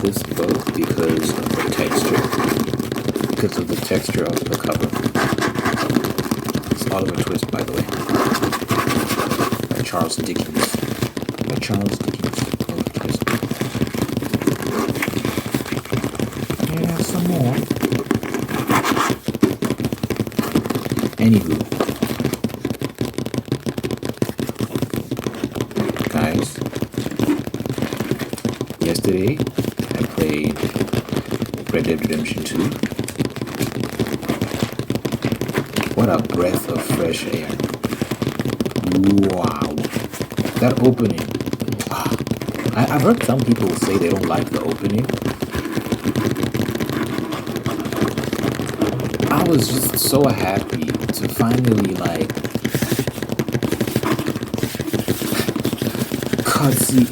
this book because of the texture. Because of the texture of the cover. It's Oliver Twist, by the way. By Charles Dickens. By Charles Dickens. Oliver Twist. Yeah, some more. Anywho. Guys. Yesterday, I played Red Dead Redemption 2. What a breath of fresh air. Wow. That opening. I've heard some people say they don't like the opening. I was just so happy to finally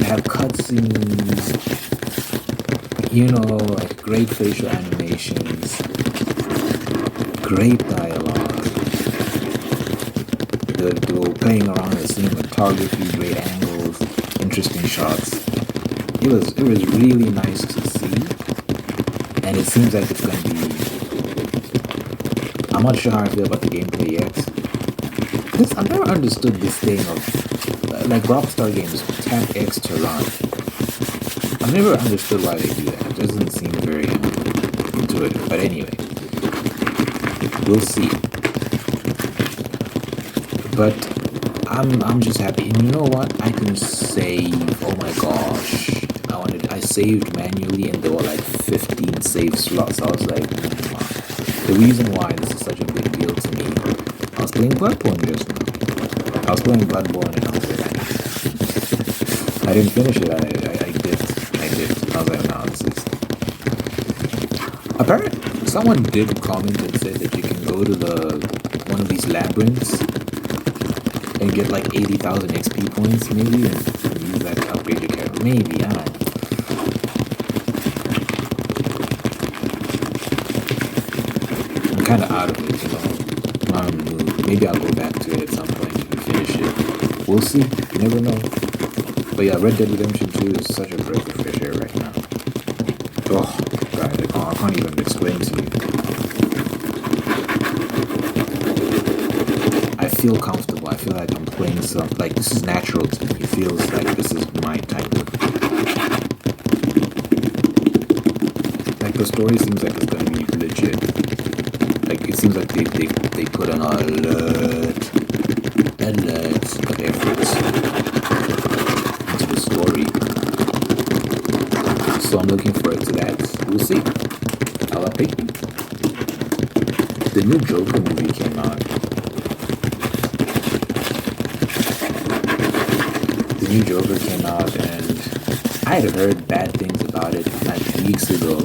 have cutscenes, like great facial animations, great dialogue, the playing around the cinematography, great angles, interesting shots. It was really nice to see, and it seems like it's going to be. I'm not sure how I feel about the gameplay yet. I've never understood this thing of like Rockstar games tap X to run. I've never understood why they do that. It doesn't seem very intuitive. But anyway, we'll see. But I'm just happy. And you know what? I can save. Oh my gosh. I saved manually and there were like 15 save slots. I was like, wow. The reason why this is such a big deal to me, I was playing Bloodborne just now. I was playing Bloodborne and I was like, I didn't finish it. I did. I was like, no, this is... Apparently, someone did comment and said that you can go to one of these labyrinths and get like 80,000 XP points maybe and use that to upgrade your character. Maybe, I don't know. I'm kind of out of it, maybe I'll go back to it at some point and finish it. We'll see. You never know. But yeah, Red Dead Redemption 2 is such a breath of fresh air right now. Oh, God, I can't even explain to you. I feel comfortable. I feel like I'm playing like this is natural to me. It feels like this is my type of... Like the story seems like it's going to be legit. Like it seems like they put an alert of effort into the story. So I'm looking forward to that. We'll see. I'll update you. The new Joker movie came out. The new Joker came out and I had heard bad things about it like weeks ago.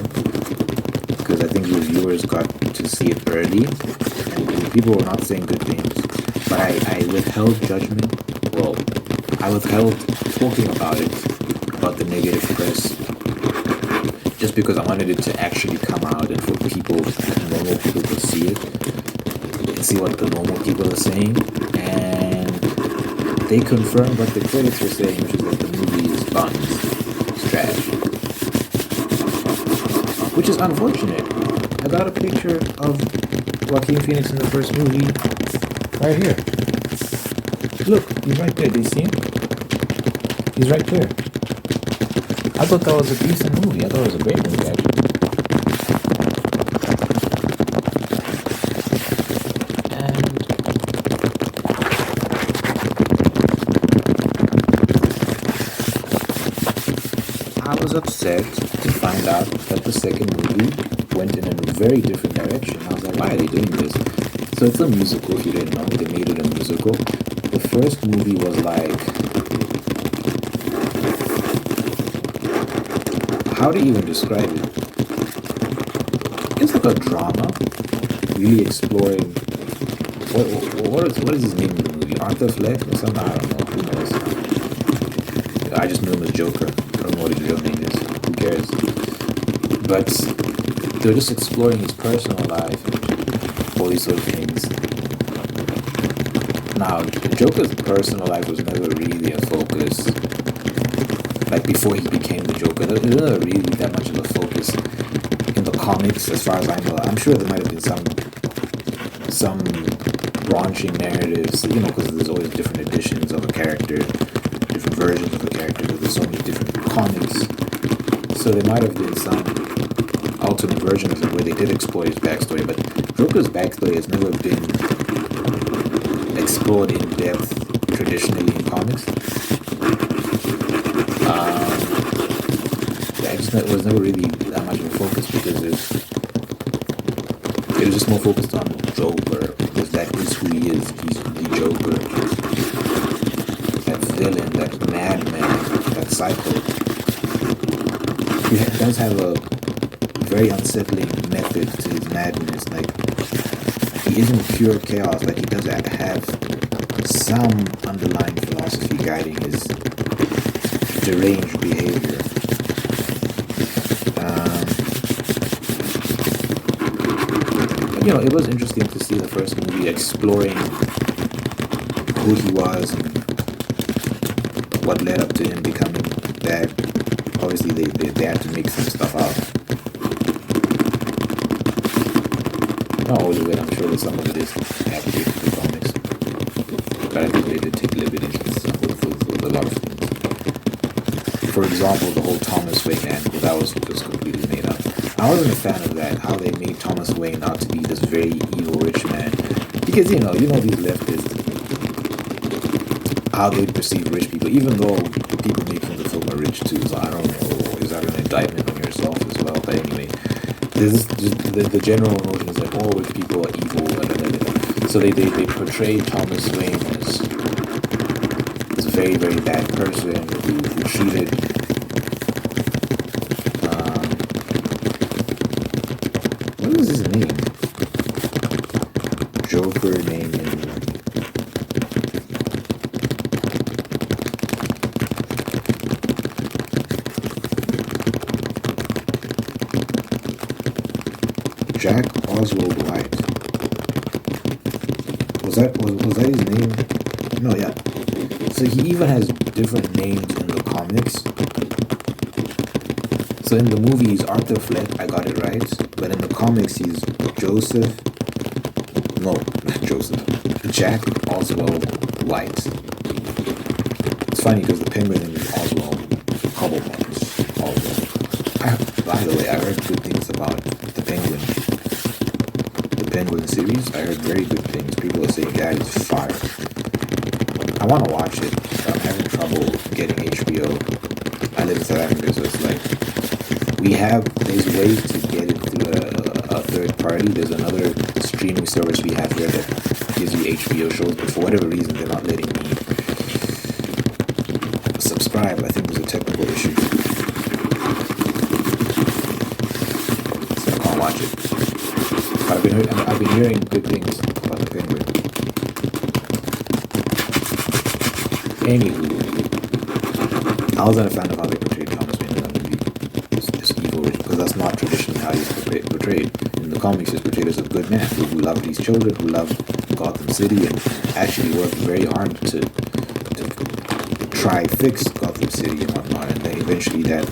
Because I think reviewers got to see it early and people were not saying good things. But I withheld judgment. Well, I withheld talking about it, about the negative press, just because I wanted it to actually come out and for people, normal people to see it and see what the normal people are saying. And they confirmed what the critics were saying, which is that the movie is buns. It's trash. Which is unfortunate. I got a picture of Joaquin Phoenix in the first movie right here. Look, he's right there. Do you see him? He's right there. I thought that was a decent movie. I thought it was a great movie, actually. And I was upset to find out that the second movie went in a very different direction. I was like, why are they doing this? So it's a musical, if you didn't know. They made it a musical. The first movie was like... How to even describe it? It's like a drama, really exploring... What is his name in the movie? Arthur Fleck or something? I don't know. Who knows? I just knew him as Joker. I don't know what his real name is. Who cares? But they're just exploring his personal life and all these sort of things. Now, Joker's personal life was never really a focus. like before he became the Joker. There's not really that much of a focus in the comics, as far as I know. I'm sure there might have been some branching narratives, because there's always different editions of a character, different versions of a character, because there's so many different comics. So there might have been some alternate version of it where they did explore his backstory, but Joker's backstory has never been explored in depth traditionally in comics. It was never really that much of a focus because it was just more focused on Joker, because that is who he is. He's the Joker. That villain, that madman, that psycho. He does have a very unsettling method to his madness. Like, he isn't pure chaos. Like, he does have some underlying philosophy guiding his deranged behavior. It was interesting to see the first movie exploring who he was and what led up to him becoming that. Obviously, they had to make some stuff out. Not all of it, I'm sure that some of it is accurate to the comics. But I think they did take liberties with a lot of things. For example, the whole Thomas Wayne angle, that was just completely made up. I wasn't a fan of that, how they made Thomas Wayne out to be this very evil rich man. Because, these leftists, how they perceive rich people, even though people making the film are rich too, so I don't know, is that an indictment on yourself as well? But anyway, this the general notion is like, rich people are evil, blah, blah, blah, blah. So they portray Thomas Wayne as this very, very bad person who treated what was his name? Joker name in Jack Oswald White. Was that his name? No, yeah. So he even has different names in the comics. So in the movie he's Arthur Fleck, I got it right. But in the comics he's Joseph. No, not Joseph. Jack Oswald White. It's funny because the Penguin name is Oswald Cobblepot. Oswald. By the way, I heard good things about the Penguin. The Penguin series, I heard very good things. People are saying that is fire. I want to watch it, but I'm having trouble getting HBO. I live in South Africa, so it's like there's ways to get it through a third party. There's another streaming service we have here that gives you HBO shows, but for whatever reason they're not letting me subscribe. I think there's a technical issue, so I can't watch it. But I've been hearing good things about the Penguin. Anywho, I wasn't a fan of how they portrayed Thomas Wayne in that movie. This evil rich, because that's not traditionally how he's portrayed. In the comics, he's portrayed as a good man who loved these children, who loved Gotham City, and actually worked very hard to try fix Gotham City and whatnot. And then eventually that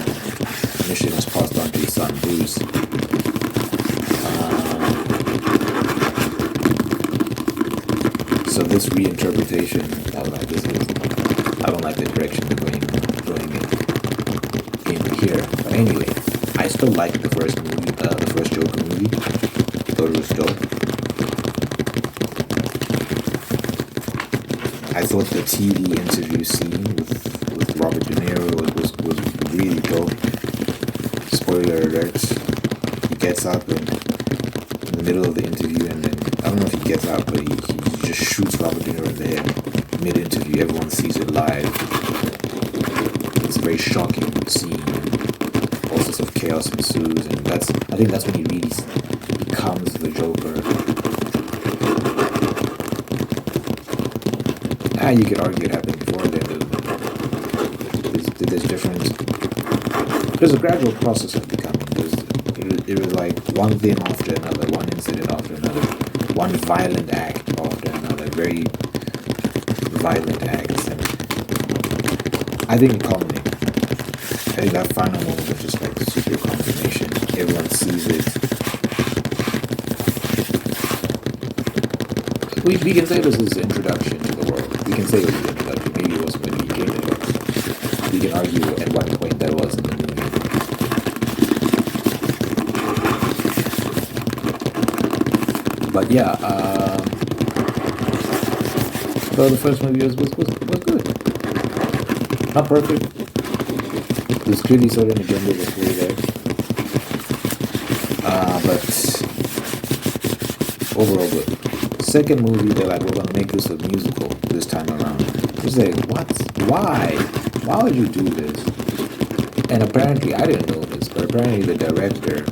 mission was passed on to his son Bruce. So this reinterpretation, I don't like the direction they're going in here. But anyway, I still like the first movie, the first Joker movie. I thought it was dope. I thought the TV interview scene with Robert De Niro was really dope. Spoiler alert: he gets up in the middle of the interview, and then I don't know if he gets out, but he just shoots Robert De Niro in the head mid-interview. Everyone sees it live. It's a very shocking scene. All sorts of chaos ensues, and I think that's when he really becomes the Joker. You could argue it happened before then. There's a gradual process of becoming. It was like one thing after another, one incident after another, one violent act after another, very violent acts. And I think it culminated. think that final moment was just like super confirmation. Everyone sees it. We can say this is the introduction to the world. We can say it was the introduction. Maybe it wasn't when he came in, but we can argue at what point that was in the movie. But yeah, so the first movie was good. Not perfect. There's clearly certain agendas at play there. But overall good. Second movie, they're like, we're gonna make this a musical this time around. It's like, what? Why? Why would you do this? And apparently, I didn't know this, but apparently the director,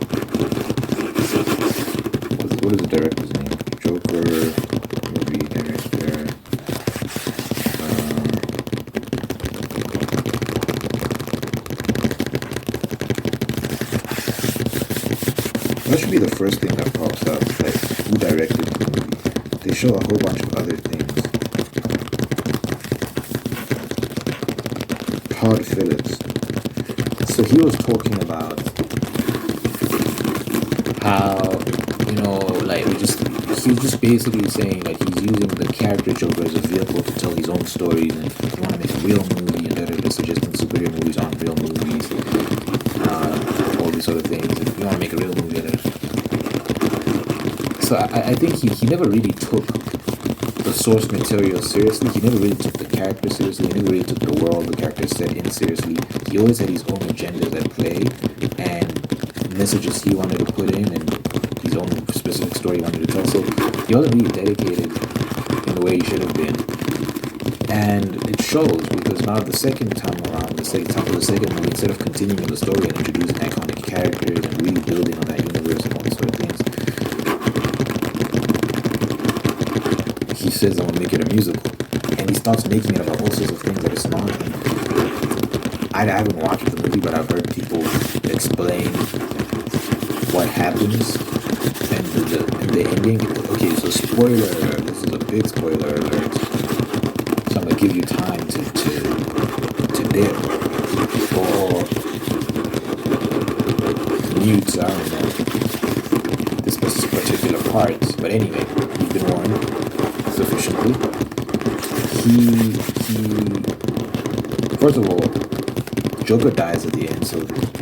what is the director's name? Joker movie director. That should be the first thing that pops up, like who directed the movie. They show a whole bunch of other things. Todd Phillips. So he was talking about how, like he's just basically saying that he's using the character Joker as a vehicle to tell his own stories, and if you want to make a real movie, and they're suggesting superhero movies aren't real movies, all these sort of things. If you want to make a real movie, so I think he never really took the source material seriously. He never really took the character seriously. He never really took the world the character set in seriously. He always had his own agendas at play and messages he wanted to put in and his own specific story he wanted to tell. So he wasn't really dedicated in the way he should have been. And it shows because now the second time around, the second movie, instead of continuing the story and introducing iconic characters and really building on that universe and all these sort of things, he says, I'm gonna make it a musical. And he starts making it about all sorts of things that it's not. I haven't watched the movie, but I've heard people explain what happens and the ending. Okay, so spoiler alert. This is a big spoiler alert. So I'm gonna give you time to dip or mute, I don't know, this particular part. But anyway, you've been warned sufficiently. He first of all, Joker dies at the end, so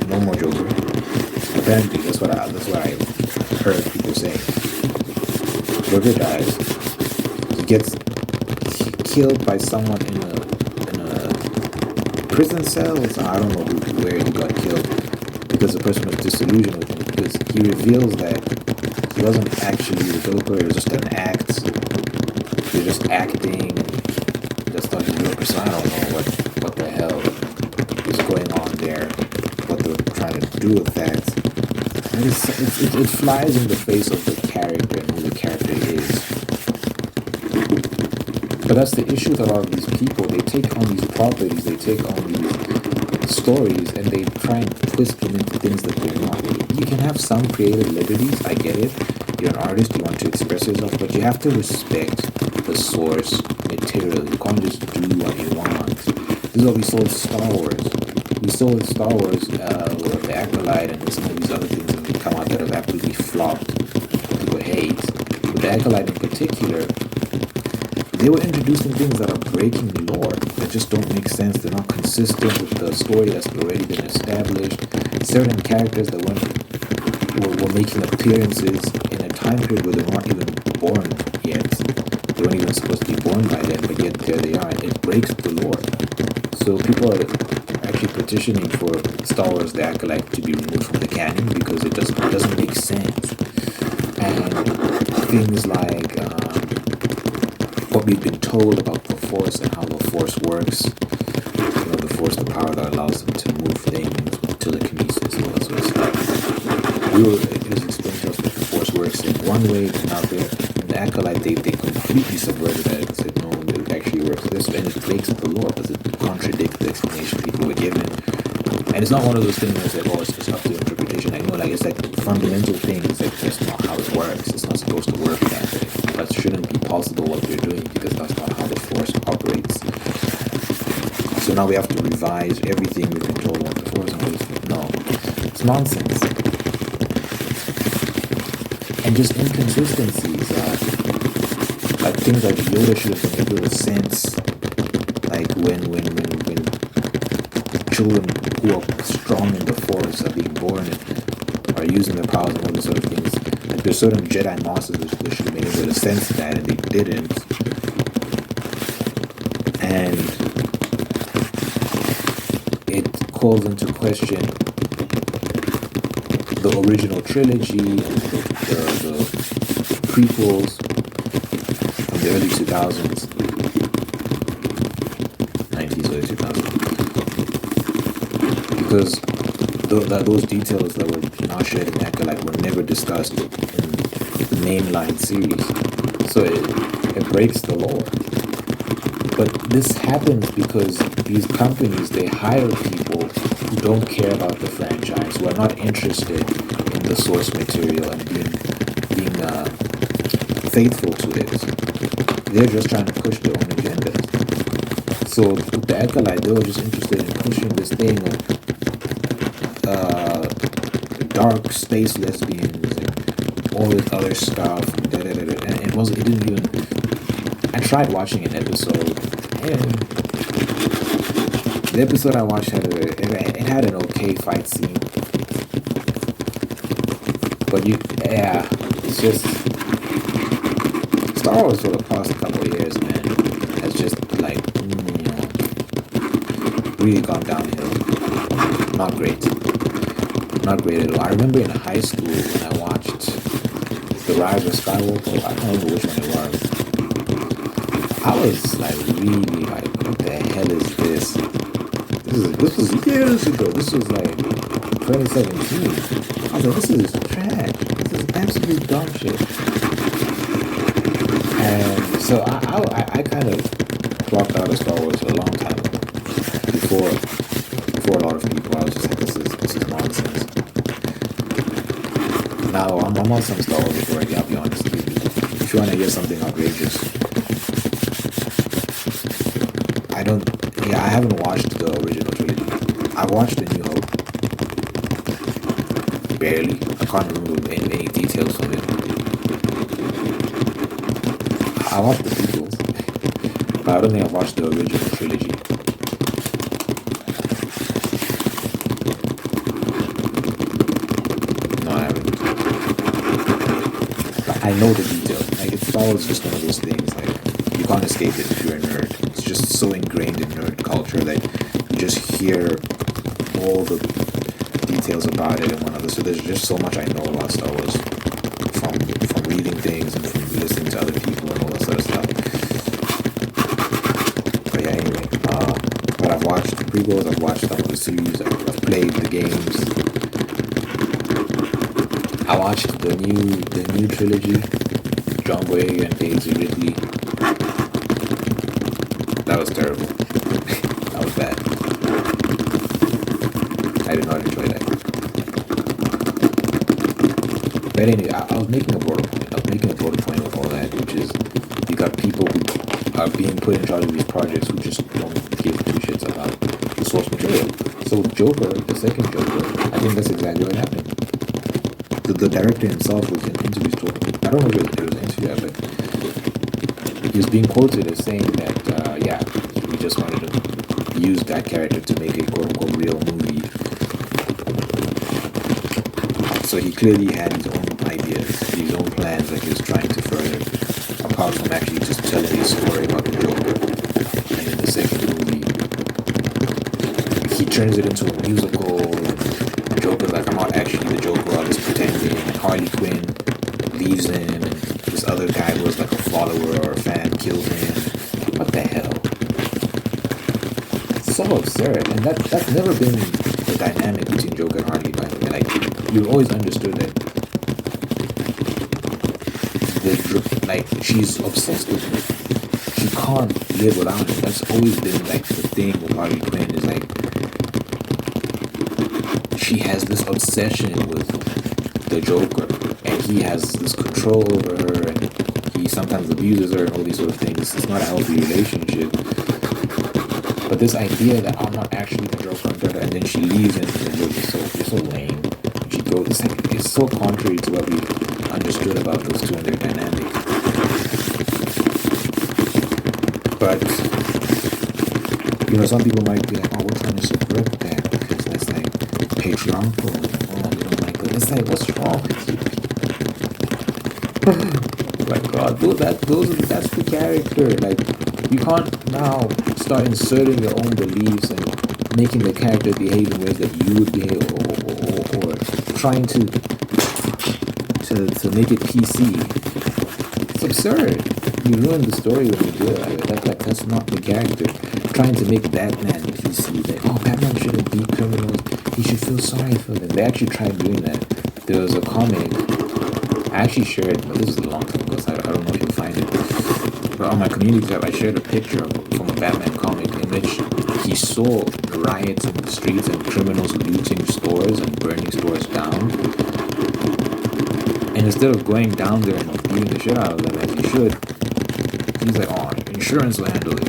no more Joker. Apparently, that's what I heard people saying. Joker dies. He gets killed by someone in a prison cell. So I don't know where he got killed because the person was disillusioned with him because he reveals that he wasn't actually the Joker. It was just an act. He was just acting. Just not his real person. I don't know what the hell is going on there. What they're trying to do with that. And it flies in the face of the character and who the character is. But that's the issue with a lot of these people. They take on these properties, they take on these stories, and they try and twist them into things that they're not. You can have some creative liberties, I get it. You're an artist, you want to express yourself, but you have to respect the source material. You can't just do what you want. This is what we saw with Star Wars. We saw with Star Wars with the Acolyte and some of these other things that have come out that have absolutely flopped. People hate. With the Acolyte in particular, they were introducing things that are breaking the lore, that just don't make sense. They're not consistent with the story that's already been established. Certain characters that were making appearances in a time period where they're not even born yet. They weren't even supposed to be born by then, but yet there they are. And it breaks the lore. So people are actually petitioning for Star Wars The Acolyte to be removed from the canon because it just doesn't make sense. And things like what we've been told about the Force and how the Force works. The Force, the power that allows them to move things, telekinesis, and all that sort of stuff. It was explained to us that the Force works in one way, and out there, in the Acolyte, they completely subverted that and said, no, it actually works this way, and it breaks the law because it contradicts the explanation people were given. And it's not one of those things that's like, oh, it's just up to interpretation. I know, like, it's like fundamental things, like, that's not how it works. It's not supposed to work that way. That shouldn't be possible what they're doing because that's not how the Force operates. So now we have to revise everything we've been told what the Force and all this. No, it's nonsense. And just inconsistencies. Like things like Yoda should have been able to sense, like when children who are strong in the Force are being born and are using their powers and all these sort of things. Like there's certain Jedi Masters which they should have been able to sense that, and they didn't. And it calls into question the original trilogy and the prequels from the early 2000s, 90s, early 2000s. Because those details that were not shared in Acolyte were never discussed in the mainline series. So it breaks the lore. But this happens because these companies, they hire people who don't care about the franchise, who are not interested in the source material and being faithful to it. They're just trying to push their own agendas. So with the Acolyte, they were just interested in pushing this thing of dark space lesbians and all this other stuff. And it didn't even. I tried watching an episode, and the episode I watched it had an okay fight scene, but it's just Star Wars for the past couple of years, man, has just like really gone downhill. Not great at all. I remember in high school when I watched The Rise of Skywalker. I don't remember which one it was. I was like really like, what the hell is this? This was years ago. This was like 2017. I was like, this is trash. This is absolute dumb shit. And so I kind of dropped out of Star Wars a long time ago. Before a lot of people, I was just like, this is nonsense. Now I'm on some Star Wars already. I'll be honest with you. If you want to hear something outrageous, I haven't watched the original trilogy. I watched A New Hope. Barely. I can't remember any details from it. I watched the prequels, but I don't think I've watched the original trilogy. No, I haven't. But I know the details. Like, Star Wars is just one of those things, like, you can't escape it if you're a nerd. It's just so ingrained in nerd culture that you just hear all the details about it and one other. So there's just so much I know about Star Wars from reading things and from listening to other people and all that sort of stuff. But yeah, anyway, but I've watched the prequels, I've watched some of the series, I've played the games. I watched the new trilogy, John Boyega and Daisy Ridley. That was terrible. That was bad. I did not enjoy that. But anyway, I was making a broader point. With all that, which is you got people who are being put in charge of these projects who just don't give two shits about the source material. So Joker, the second Joker, I think that's exactly what happened. The director himself was in interviews talking. I don't know if it was an interview, but he was being quoted as saying that, we just wanted to use that character to make a quote-unquote real movie. So he clearly had his own ideas, his own plans that he was trying to further, apart from actually just telling a story about the Joker. And in the second movie, he turns it into a musical, and Joker's like, I'm not actually the Joker, I was pretending, and Harley Quinn leaves him, and this other guy who was like a follower or a fan kills him. What the hell? It's so absurd, and that's never been the dynamic between Joker and Harley, by the way. Like, you've always understood that she's obsessed with him. She can't live without him. That's always been like the thing with Harley Quinn, is like she has this obsession with the Joker, and he has this control over her, and he sometimes abuses her and all these sort of things. It's not a healthy relationship. But this idea that I'm not actually the Joker, and then she leaves and you're so lame. She goes, it's so contrary to what we understood about those two and their dynamic. But some people might be like, oh, we're trying to subvert that because that's like patriarchal. Oh, we don't like it. It's like, what's wrong with you? Oh my God, that's the character. Like, you can't now start inserting your own beliefs and making the character behave in ways that you would behave, or trying to make it PC. It's absurd. You ruin the story when you do it. That's not the character. Trying to make Batman PC. Like, oh, Batman shouldn't beat criminals. He should feel sorry for them. They actually tried doing that. There was a comic. I actually shared, but this is a long time ago, so I don't know if you'll find it. But on my community tab, I shared a picture from a Batman comic in which he saw riots in the streets and criminals looting stores and burning stores down. And instead of going down there and beating the shit out of them as he should, he's like, oh, insurance will handle it.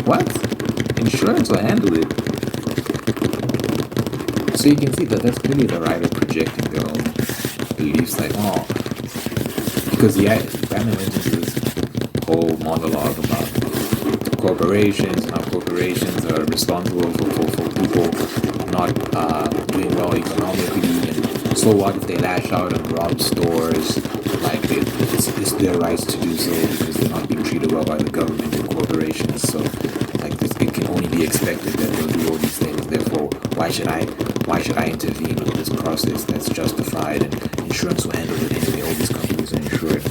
What? Insurance will handle it? So you can see that that's clearly the writer projecting their own beliefs, like, oh, because Batman went into this whole monologue about corporations and how corporations are responsible for people not doing well economically, and so what if they lash out and rob stores? Like, it's their rights to do so because they're not being treated well by the government and corporations. So, like, it can only be expected that they'll do all these things. Therefore, why should I intervene with this process that's justified, and insurance will handle it anyway? All these companies are insured.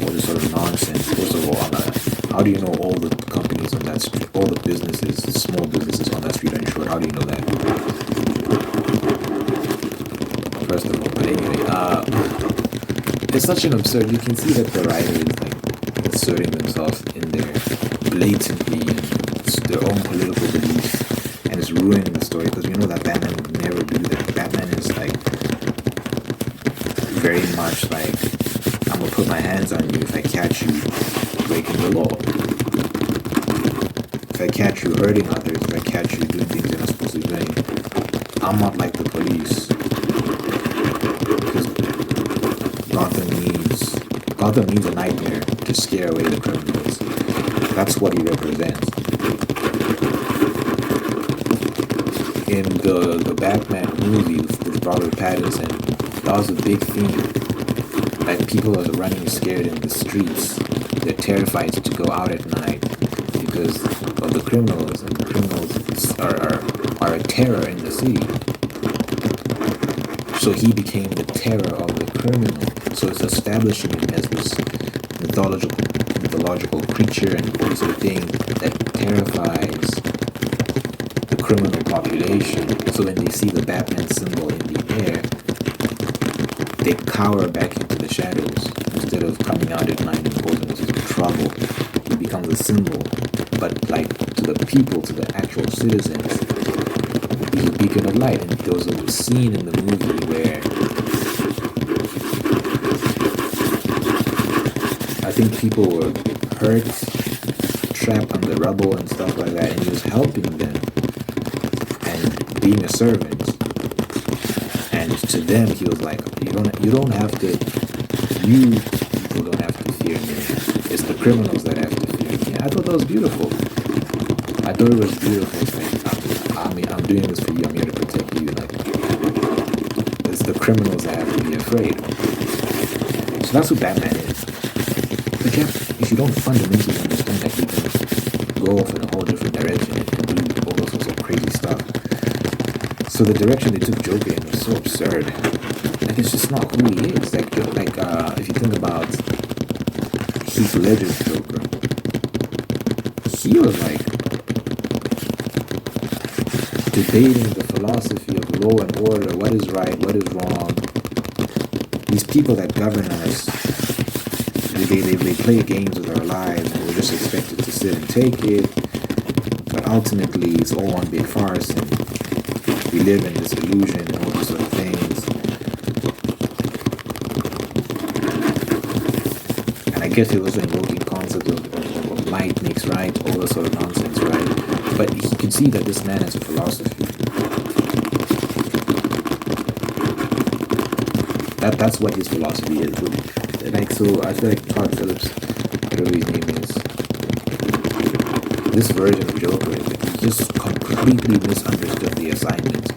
All this sort of nonsense. First of all, how do you know all the companies on that street, all the businesses, small businesses on that street are insured? How do you know that? First of all, but anyway, it's such an absurd. You can see that the writer is like inserting themselves in there blatantly, and their own political beliefs, and it's ruining the story because we know that Batman would never do that. Batman is like very much like, I'm gonna put my hands on you if I catch you breaking the law. If I catch you hurting others, if I catch you doing things you're not supposed to be doing, I'm not like the police. Because Gotham needs a nightmare to scare away the criminals. That's what he represents. In the Batman movies with Robert Pattinson, that was a big theme. Like, people are running scared in the streets. They're terrified to go out at night because of the criminals, and the criminals are a terror in the city. So he became the terror of the criminal. So it's establishing him as this mythological creature and all sort of thing that terrifies the criminal population. So when they see the Batman symbol in the air, they cower back into the shadows instead of coming out at night and causing us trouble. He becomes a symbol, but like to the people, to the actual citizens, he's a beacon of light. And there was a scene in the movie where I think people were hurt, trapped on the rubble and stuff like that, and he was helping them and being a servant. And to them, he was like, you don't have to, you people don't have to fear me. It's the criminals that have to fear me. I thought that was beautiful. I thought it was beautiful. It's like, I'm doing this for you. I'm here to protect you. Like, it's the criminals that have to be afraid. So that's who Batman is. But yeah, if you don't fundamentally understand that, you can go off in a whole different direction and do all those sorts of crazy stuff. So the direction they took Joker in was so absurd. Like, it's just not who he is. Like if you think about Heath Ledger's Joker, he was like debating the philosophy of law and order, what is right, what is wrong. These people that govern us, they play games with our lives, and we're just expected to sit and take it. But ultimately, it's all one big farce, and we live in this illusion and all those sort of things. And I guess he was invoking concepts of might makes right, all that sort of nonsense, right? But you can see that this man has a philosophy. That's what his philosophy is. Like, so I feel like Todd Phillips, whatever his name is, this version of Joker, he just completely misunderstood the assignment.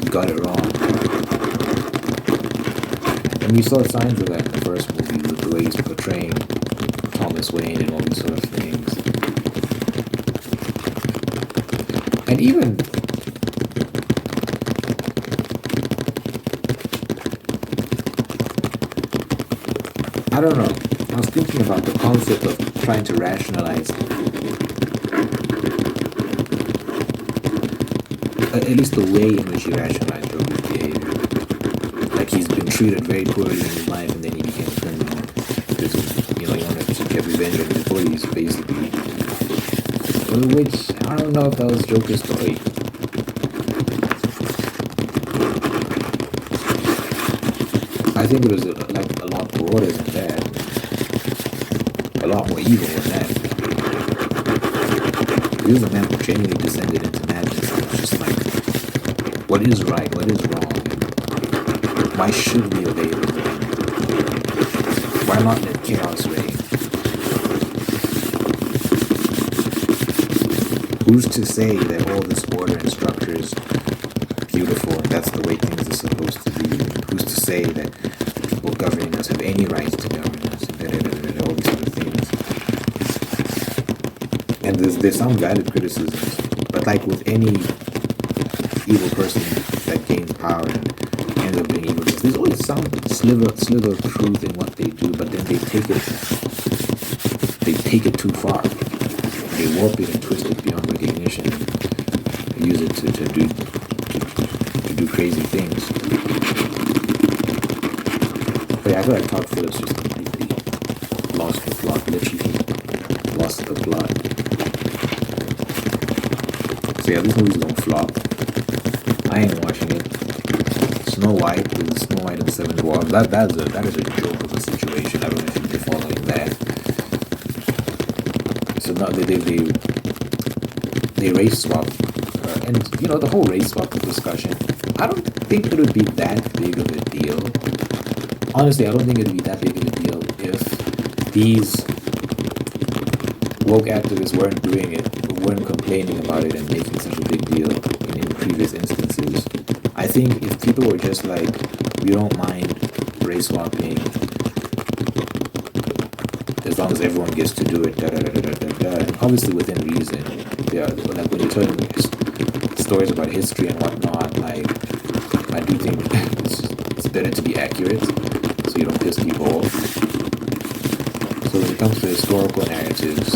He got it wrong. And we saw signs of that in the first movie with the way he's portraying Thomas Wayne and all these sort of things. And even I don't know. I was thinking about the concept of trying to rationalize, at least the way in which he rationalized Joker's behavior. Like he's been treated very poorly in his life, and then he became a criminal because he wanted to get revenge on his bullies, basically. Which I don't know if that was Joker's story. I think it was a lot broader than that. A lot more evil than that. He was a man who genuinely descended into madness. It was just like, what is right, what is wrong, and why should we obey them? Why not let chaos reign? Who's to say that all this order and structure is beautiful and that's the way things are supposed to be? Who's to say that people governing us have any right to govern us? And all these other things. And there's some valid criticisms, but like with any evil person that gains power and ends up being evil, there's always some sliver of truth in what they do, but then they take it too far. They warp it and twist it beyond recognition and use it to do crazy things. But yeah, I feel like Todd Phillips just completely lost the plot, literally lost the plot. So yeah, these movies don't flop. I ain't watching it. Snow White with Snow White and the Seven Dwarfs. That is a joke of a situation. I don't know if you're following that. So now they race swap, and the whole race swap discussion. I don't think it would be that big of a deal. Honestly, I don't think it would be that big of a deal if these woke activists weren't doing it, weren't complaining about it and making such a big deal in previous instances. I think if people were just like, we don't mind race swapping as long as everyone gets to do it, and obviously within reason. Yeah, like when you're telling stories about history and whatnot, like I do think it's better to be accurate so you don't piss people off. So when it comes to historical narratives,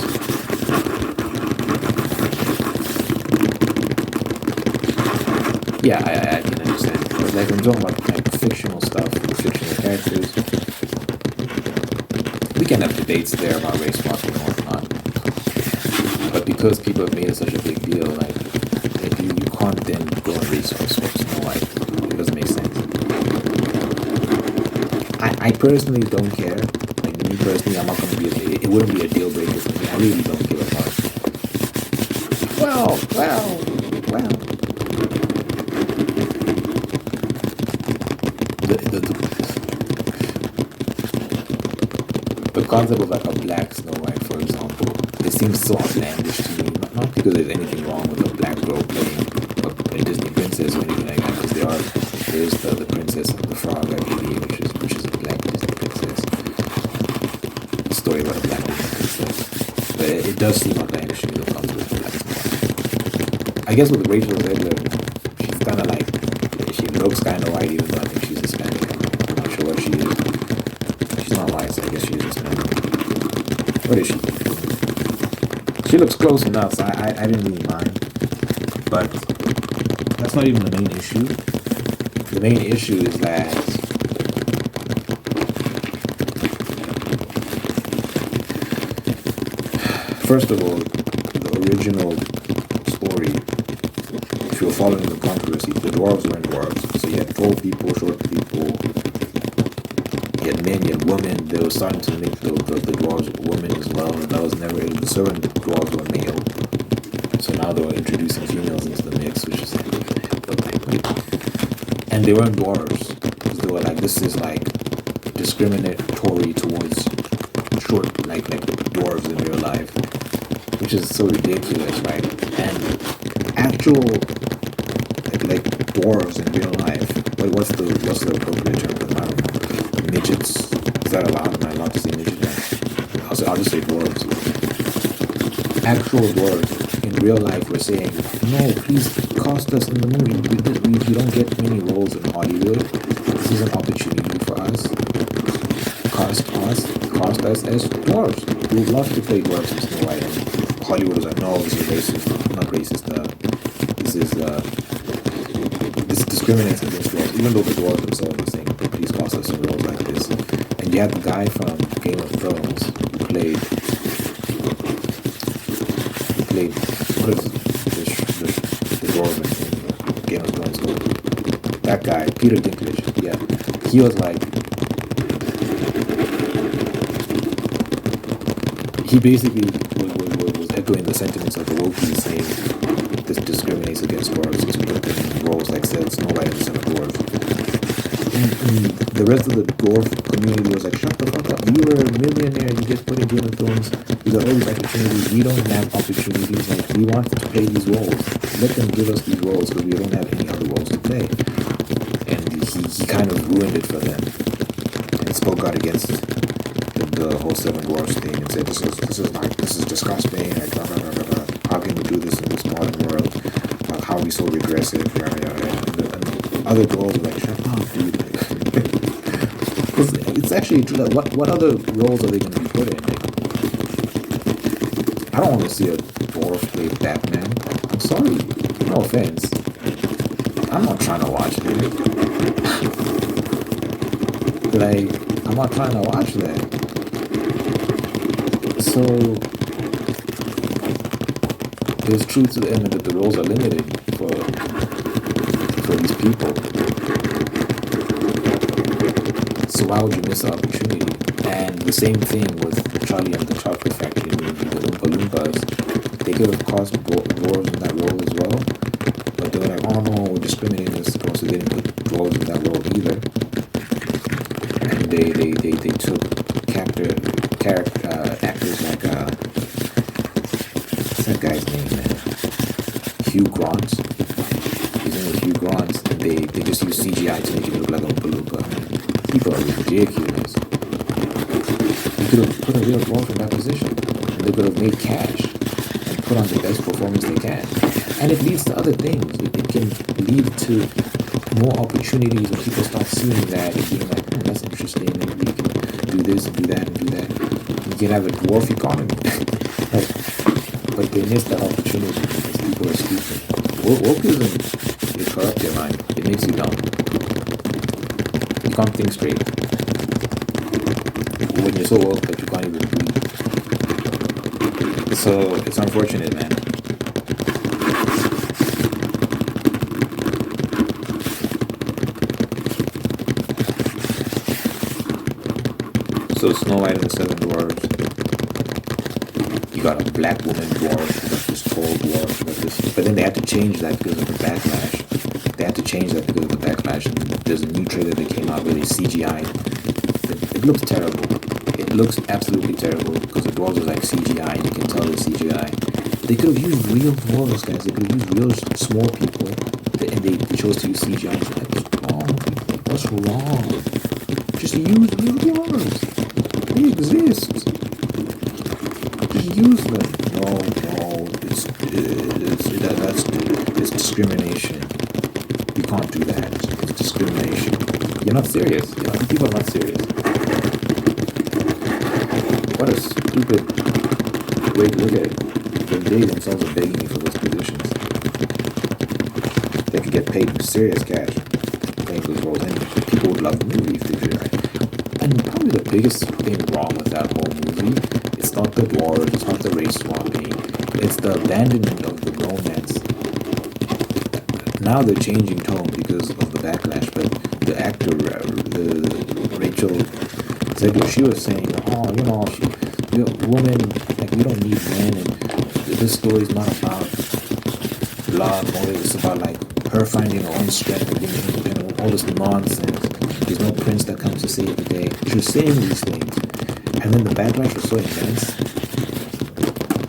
yeah, I can understand. But like when I'm talking about like fictional stuff, fictional characters, we can have debates there about race swapping and whatnot. But because people have made it such a big deal, like you can't then go and race swap Snow White. It doesn't make sense. I personally don't care. Like me personally, I'm not going to be. It wouldn't be a deal breaker for me. I really don't give a fuck. Well. The concept of like a black Snow White, for example, it seems so outlandish to me. Not because there's anything wrong with a black girl playing a Disney princess or anything like that, because there is the Princess of the Frog, I believe, which is a black Disney princess. A story about a black Disney princess. But it does seem outlandish to me, the concept of black Snow White. I guess with Rachel Zegler, she's kind of like, she looks kind of white, even though I think she's Hispanic. I'm not sure what she is. She's not white, so I guess she's Hispanic. What is she? She looks close enough, so I didn't really mind. But that's not even the main issue. The main issue is that first of all, the original story, if you were following the controversy, the dwarves weren't dwarves. So you had tall people, short people, you had men yet women. They were starting to make the dwarves women as well. And that was never the servant dwarves were male. So now they were introducing females into the mix, which is like, and they weren't dwarves because they were like, this is like discriminatory towards short like dwarves in real life, which is so ridiculous, right? And actual like dwarves in real life. What's the appropriate term for them? I don't know. Midgets? Is that allowed? Am I allowed to say midget? I'll just say dwarves. Actual dwarves in real life were saying, no, please cast us in the movie. We don't get many roles in Hollywood. This is an opportunity for us. Cast us as dwarves. We would love to play dwarves in Snow White. And Hollywood was like, no, this is racist. Not racist. This discriminates against dwarves, even though the dwarves themselves were saying, please cast us in roles like this. And you had the guy from Game of Thrones who played what is the dwarf in Game of Thrones called? That guy, Peter Dinklage. Yeah, he was like, he basically was echoing the sentiments of the Lofi, saying this discriminates against dwarves to put them in roles like Snow White and the Seven Dwarfs. And the rest of the dwarf community was like, shut the fuck up, you were a millionaire, you just put in Game of Thrones, you got all these opportunities, we don't have opportunities, like we want to play these roles, let them give us these roles because we don't have any other roles to play. And he kind of ruined it for them and spoke out against the whole Seven Dwarfs thing and said, this is disgusting, like, blah, blah, blah, blah, blah. How can we do this in this modern world? How are we so regressive? And other dwarves were like, shut up, dude. Because it's actually true that what other roles are they going to be put in? Like, I don't want to see a dwarf play Batman. I'm sorry, no offense. I'm not trying to watch it. Like, I'm not trying to watch that. So there's truth to the end that the roles are limited for these people. So why would you miss the opportunity? And the same thing with Charlie and the Chocolate Factory movie, the Oompa Loompas. They could have cast dwarves in that role as well, but they were like, oh no, we're discriminating against dwarves, so they didn't put dwarves in that role either. And they took actors like what's that guy's name, man? Hugh Grant. His name was Hugh Grant, and they just used CGI to make it look like a Oompa Loompa. People are ridiculous. You could have put a real dwarf in that position, and they could have made cash and put on the best performance they can. And it leads to other things. It can lead to more opportunities when people start seeing that and being like, that's interesting, maybe we can do this and do that and do that. You can have a dwarf economy. But they miss that opportunity because people are stupid. Wokeism, it corrupts your mind. It makes you dumb. You can't think straight. When you're so woke that you can't even breathe. So it's unfortunate, man. So Snow White and the Seven Dwarfs. You got a black woman dwarf, you got this tall dwarf, you got this. But then they had to change that because of the backlash. They had to change that because of the backlash. And there's a new trailer that came out where they CGI. It looks terrible. It looks absolutely terrible because the dwarves are like CGI. You can tell it's CGI. They could have used real dwarves, guys. They could have used real small people, and they chose to use CGI. Like, what's wrong? Just use real dwarves. They exist. Just use them. No, it's discrimination. You can't do that. It's discrimination. You're not serious. People are not serious. What a stupid way to look at it. They themselves are begging you for those positions. They could get paid serious cash playing those roles, and people would love the movie if they did it right. And probably the biggest thing wrong with that whole movie, it's not the dwarves, it's not the race swapping, it's the abandonment of the romance. Now they're changing tone because of the backlash, but the actor, It's like she was saying, oh, women, like, we don't need men, and this story is not about love, or it's about like her finding her own strength and being, all this nonsense. There's no prince that comes to save the day. She was saying these things, and then the backlash was so immense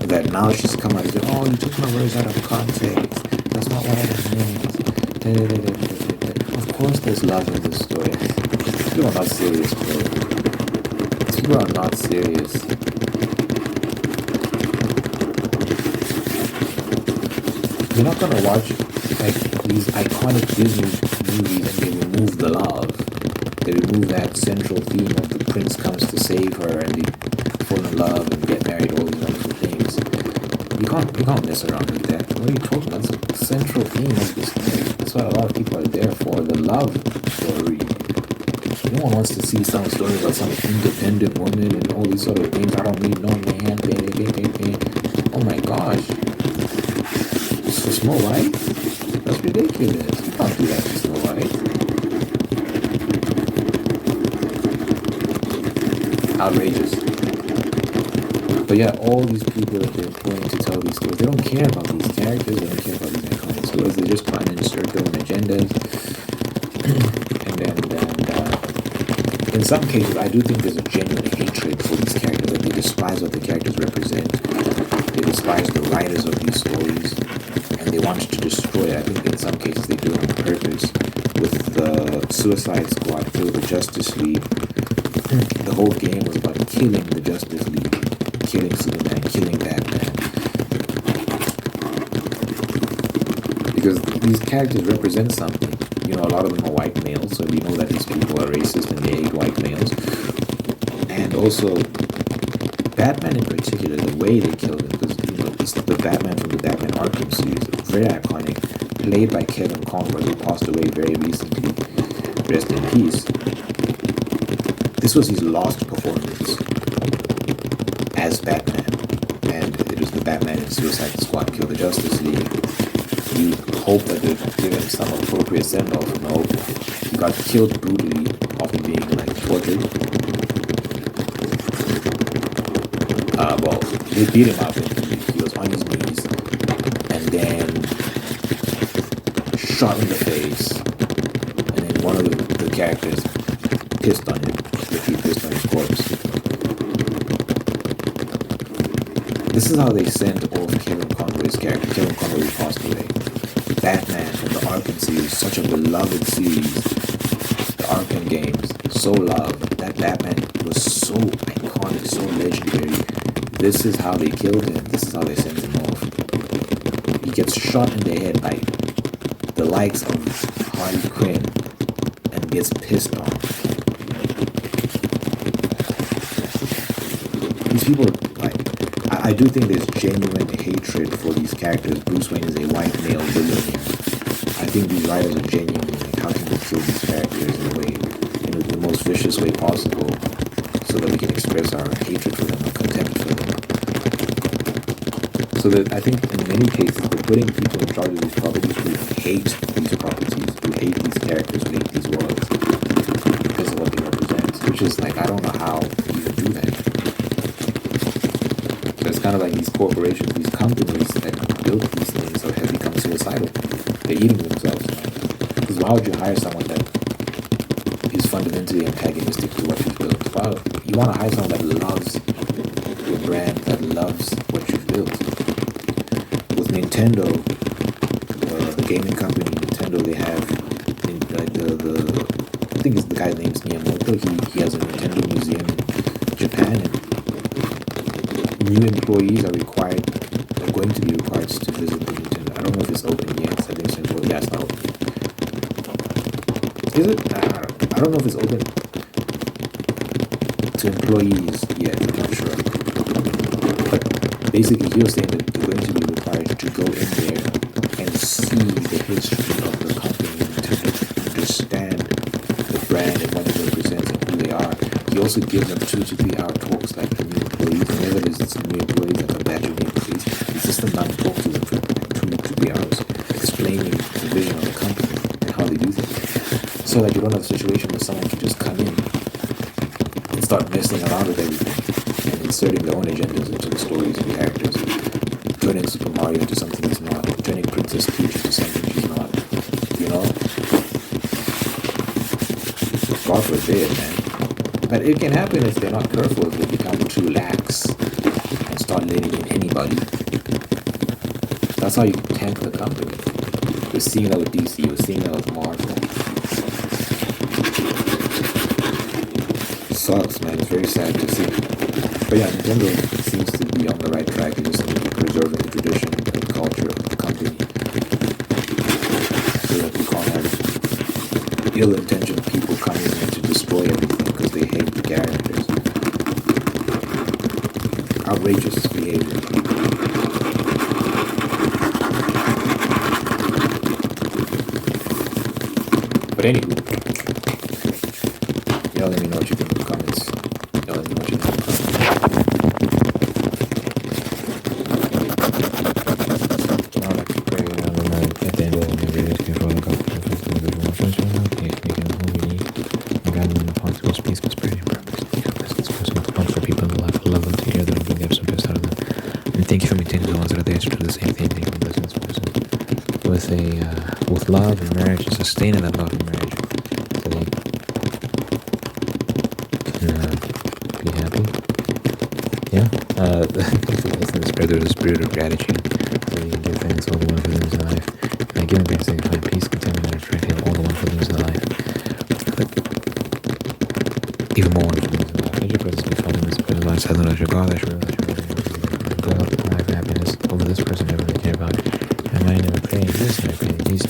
that now she's come out and said, oh, you took my words out of context. That's not what I meant. Of course there's love in this story. People are not serious, bro. People are not serious. You're not gonna watch like these iconic Disney movies and they remove the love. They remove that central theme of the prince comes to save her and they fall in love and get married, all these wonderful things. You can't mess around with that. What are you talking about? It's the central theme of this thing. That's what a lot of people are there for, the love story. No one wants to see some story about some independent woman and all these sort of things. I don't need no man. Oh my gosh. So Snow White? That's ridiculous. You can't do that to Snow White. Outrageous. But yeah, all these people that they're employing to tell these stories, they don't care about these characters, they don't care about these iconic stories, they're just trying to insert their own agendas. and in some cases, I do think there's a genuine hatred for these characters, that they despise what the characters represent, they despise the writers of these stories, and they want to destroy it. I think in some cases they do it on purpose. With the Suicide Squad, Kill the Justice League, the whole game was about killing the Justice League, killing Superman, killing Batman. Because these characters represent something. A lot of them are white males, so we know that these people are racist and they hate white males. And also, Batman in particular, the way they killed him, because it's the Batman from the Batman Arkham series, very iconic, played by Kevin Conroy, who passed away very recently. Rest in peace. This was his last performance as Batman, and it was the Batman in Suicide Squad Kill the Justice League. You hope that they've given him some appropriate send-off. No, he got killed brutally after being like tortured. Well, they beat him up and he was on his knees and then shot in the face, and then one of the characters pissed on him, literally pissed on his corpse. This is how they sent off Kevin Conroy's character. Kevin Conroy passed away. Batman from the Arkham series, such a beloved series. The Arkham games, so loved. That Batman was so iconic, so legendary. This is how they killed him. This is how they sent him off. He gets shot in the head by the likes of Harley Quinn and gets pissed on. These people, I do think there's genuine hatred for these characters. Bruce Wayne is a white male billionaire. I think these writers are genuinely like, how can we kill these characters in a way, in the most vicious way possible, so that we can express our hatred for them, our contempt for them. So that I think in many cases they're putting people in charge of these properties who hate these properties, who hate these characters, who hate these worlds because of what they represent. Which is like, I don't know how you even do that. It's kind of like these corporations, these companies that build these things have become suicidal. They're eating themselves. Because why would you hire someone that is fundamentally antagonistic to what you've built? Well, you want to hire someone that loves your brand, that loves what you've built. With Nintendo, the gaming company Nintendo, they have I think it's the guy's name's Miyamoto. He has a Nintendo museum in Japan, and new employees are going to be required to visit the Nintendo. I don't know if it's open yet. I think it's open. Yeah, it's not open. Is it? I don't know if it's open to employees yet. I'm not sure. But basically, he was saying that they're going to be required to go in there and see the history of the company Nintendo, to understand the brand and what it represents and who they are. He also gives them 2 to 3 hour talks like the new employees. Whenever there's some new employees, like a batch of new employees, he sits them down and talks to them for like 2 to 3 hours, explaining the vision of the company and how they do things. So that you don't have a situation where someone can just come in and start messing around with everything and inserting their own agendas into the stories and characters. Turning Super Mario into something he's not. Turning Princess Peach into something she's not. You know? God forbid, man. But it can happen if they're not careful, if they become too lax and start letting in anybody. That's how you tank the company. We're seeing that with DC, we're seeing that with Marvel. It sucks, man. It's very sad to see. But yeah, Nintendo seems to be on the right track. They just need to preserve the tradition and culture of the company. So that we can't have ill-intentioned people coming in to destroy everything because they hate the characters. Outrageous behavior. But anywho, y'all let me know what you think in the comments. Y'all let me know what you think in the comments. I like to pray at the end of the videos before I go for the first of the function. Okay, making a movie. And God in the possible space, prosperity, and purpose. This person with fun for people in the life. I love them to hear them and bring the absolute best out of them. And thank you for maintaining the ones that are there to do the same thing. Thank you for blessing this person with love and marriage and sustaining that love and marriage. So they can be happy. Yeah. Listen to the spirit, there's a spirit of gratitude. So you can give thanks to all the wonderful things in life. And I give thanks to find peace, contentment, and strength in all the wonderful things in life. Even more wonderful things in life. Let your presence be felt in this person's life. Silent as your God, that you God, life, happiness over this person I really care about. And I never pray in this, and I pray in these.